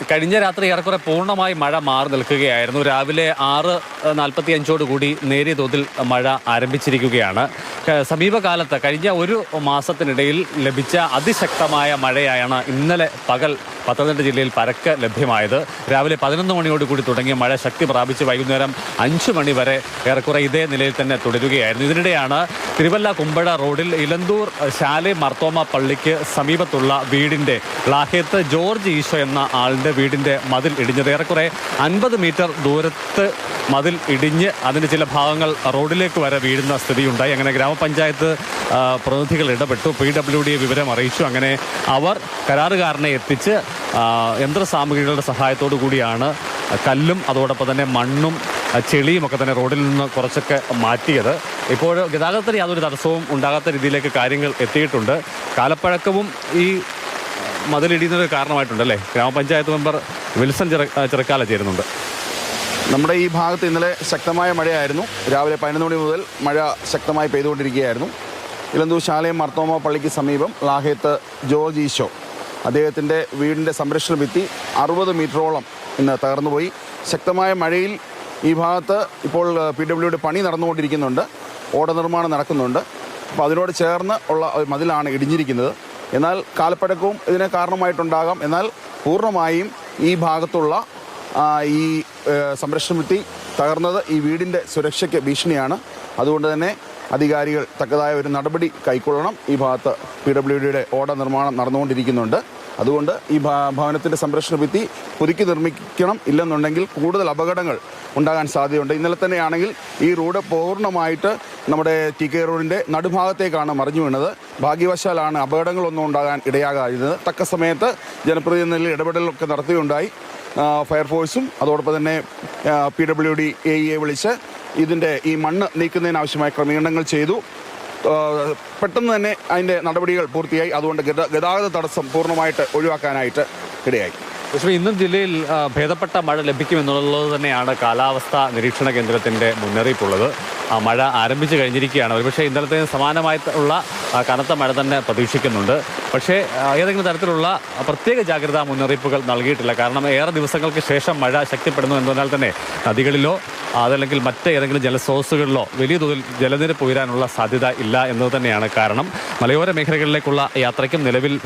കഴിഞ്ഞ രാത്രി ഏറെക്കുറെ പൂർണ്ണമായി മഴ മാറി നിൽക്കുകയായിരുന്നു. രാവിലെ 6:45 കൂടി നേരിയ തോതിൽ മഴ ആരംഭിച്ചിരിക്കുകയാണ്. സമീപകാലത്ത് കഴിഞ്ഞ ഒരു മാസത്തിനിടയിൽ ലഭിച്ച അതിശക്തമായ മഴയാണ് ഇന്നലെ പകൽ പത്തനംതിട്ട ജില്ലയിൽ പരക്കെ ലഭ്യമായത്. രാവിലെ 11 മണിയോടുകൂടി തുടങ്ങിയ മഴ ശക്തി പ്രാപിച്ച് വൈകുന്നേരം 5 മണി വരെ ഏറെക്കുറെ ഇതേ നിലയിൽ തന്നെ തുടരുകയായിരുന്നു. ഇതിനിടെയാണ് തിരുവല്ല കുമ്പഴ റോഡിൽ ഇലന്തൂർ ശാലെ മർത്തോമ പള്ളിക്ക് സമീപത്തുള്ള വീടിൻ്റെ ലാഹേത്ത് ജോർജ് ഈശോ എന്ന ആളിൻ്റെ വീടിൻ്റെ മതിൽ ഇടിഞ്ഞത്. ഏറെക്കുറെ 50 മീറ്റർ ദൂരത്ത് മതിൽ ഇടിഞ്ഞ് അതിന് ചില ഭാഗങ്ങൾ റോഡിലേക്ക് വരെ വീഴുന്ന സ്ഥിതിയുണ്ടായി. അങ്ങനെ ഗ്രാമപഞ്ചായത്ത് പ്രതിനിധികൾ ഇടപെട്ടു, PWD വിവരം അറിയിച്ചു. അങ്ങനെ അവർ കരാറുകാരനെ എത്തിച്ച് യന്ത്രസാമഗ്രികളുടെ സഹായത്തോടു കൂടിയാണ് കല്ലും അതോടൊപ്പം തന്നെ മണ്ണും ചെളിയും ഒക്കെ തന്നെ റോഡിൽ നിന്ന് കുറച്ചൊക്കെ മാറ്റിയത്. ഇപ്പോൾ ഗതാഗതത്തിന് യാതൊരു തടസ്സവും ഉണ്ടാകാത്ത രീതിയിലേക്ക് കാര്യങ്ങൾ എത്തിയിട്ടുണ്ട്. കാലപ്പഴക്കവും ഈ മതിലിടിയുന്നൊരു കാരണമായിട്ടുണ്ടല്ലേ? ഗ്രാമപഞ്ചായത്ത് മെമ്പർ വിൽസൺ ചിറക്കാല ചേരുന്നുണ്ട്. നമ്മുടെ ഈ ഭാഗത്ത് ഇന്നലെ ശക്തമായ മഴയായിരുന്നു. രാവിലെ 11 മണി മുതൽ മഴ ശക്തമായി പെയ്തുകൊണ്ടിരിക്കുകയായിരുന്നു. ഇലന്തൂർ ശാലയം മർത്തോമ പള്ളിക്ക് സമീപം ലാഹേത്ത് ജോർജ് ഈശോ അദ്ദേഹത്തിൻ്റെ വീടിൻ്റെ സംരക്ഷണ ഭിത്തി 60 മീറ്ററോളം ഇന്ന് തകർന്നുപോയി. ശക്തമായ മഴയിൽ ഈ ഭാഗത്ത് ഇപ്പോൾ PWD പണി നടന്നുകൊണ്ടിരിക്കുന്നുണ്ട്, ഓട നിർമ്മാണം നടക്കുന്നുണ്ട്. അപ്പോൾ അതിനോട് ചേർന്ന് ഉള്ള മതിലാണ് ഇടിഞ്ഞിരിക്കുന്നത്. എന്നാൽ കാലപ്പഴക്കവും ഇതിന് കാരണമായിട്ടുണ്ടാകാം. എന്നാൽ പൂർണ്ണമായും ഈ ഭാഗത്തുള്ള ഈ സംരക്ഷണ ഭിത്തി തകർന്നത് ഈ വീടിൻ്റെ സുരക്ഷയ്ക്ക് ഭീഷണിയാണ്. അതുകൊണ്ട് തന്നെ അധികാരികൾ തക്കതായ ഒരു നടപടി കൈക്കൊള്ളണം. ഈ ഭാഗത്ത് PWDയുടെ ഓട നിർമ്മാണം നടന്നുകൊണ്ടിരിക്കുന്നുണ്ട്. അതുകൊണ്ട് ഈ ഭവനത്തിൻ്റെ സംരക്ഷണ ഭിത്തി പുതുക്കി നിർമ്മിക്കണം. ഇല്ലെന്നുണ്ടെങ്കിൽ കൂടുതൽ അപകടങ്ങൾ ഉണ്ടാകാൻ സാധ്യതയുണ്ട്. ഇന്നലെ തന്നെയാണെങ്കിൽ ഈ റോഡ് പൂർണ്ണമായിട്ട് നമ്മുടെ TK റോഡിൻ്റെ നടുഭാഗത്തേക്കാണ് മറിഞ്ഞു വീണത്. ഭാഗ്യവശാലാണ് അപകടങ്ങളൊന്നും ഉണ്ടാകാൻ ഇടയാകാതിരുന്നത്. തക്ക സമയത്ത് ജനപ്രതിനിധികളിൽ ഇടപെടലൊക്കെ നടത്തുകയുണ്ടായി. ഫയർഫോഴ്സും അതോടൊപ്പം തന്നെ PWD AEയെ വിളിച്ച് ഇതിൻ്റെ ഈ മണ്ണ് നീക്കുന്നതിനാവശ്യമായ ക്രമീകരണങ്ങൾ ചെയ്തു. പെട്ടെന്ന് തന്നെ അതിൻ്റെ നടപടികൾ പൂർത്തിയായി. അതുകൊണ്ട് ഗതാഗത തടസ്സം പൂർണ്ണമായിട്ട് ഒഴിവാക്കാനായിട്ട് ഇടയായി. പക്ഷേ ഇന്നും ജില്ലയിൽ ഭേദപ്പെട്ട മഴ ലഭിക്കുമെന്നുള്ളത് തന്നെയാണ് കാലാവസ്ഥാ നിരീക്ഷണ കേന്ദ്രത്തിൻ്റെ മുന്നറിയിപ്പുള്ളത്. മഴ ആരംഭിച്ചു കഴിഞ്ഞിരിക്കുകയാണ്. ഒരുപക്ഷെ ഇന്നലത്തെ സമാനമായിട്ടുള്ള കനത്ത മഴ തന്നെ പ്രതീക്ഷിക്കുന്നുണ്ട്. പക്ഷേ ഏതെങ്കിലും തരത്തിലുള്ള പ്രത്യേക ജാഗ്രതാ മുന്നറിയിപ്പുകൾ നൽകിയിട്ടില്ല. കാരണം ഏറെ ദിവസങ്ങൾക്ക് ശേഷം മഴ ശക്തിപ്പെടുന്നു എന്നതിനാൽ തന്നെ നദികളിലോ അതല്ലെങ്കിൽ മറ്റേതെങ്കിലും ജലസ്രോതസ്സുകളിലോ വലിയ തോതിൽ ജലനിരപ്പ് ഉയരാനുള്ള സാധ്യത ഇല്ല എന്നത് തന്നെയാണ് കാരണം. മലയോര മേഖലകളിലേക്കുള്ള യാത്രയ്ക്കും നിലവിൽ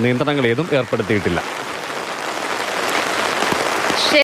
നിയന്ത്രണങ്ങൾ ഏതും ഏർപ്പെടുത്തിയിട്ടില്ല.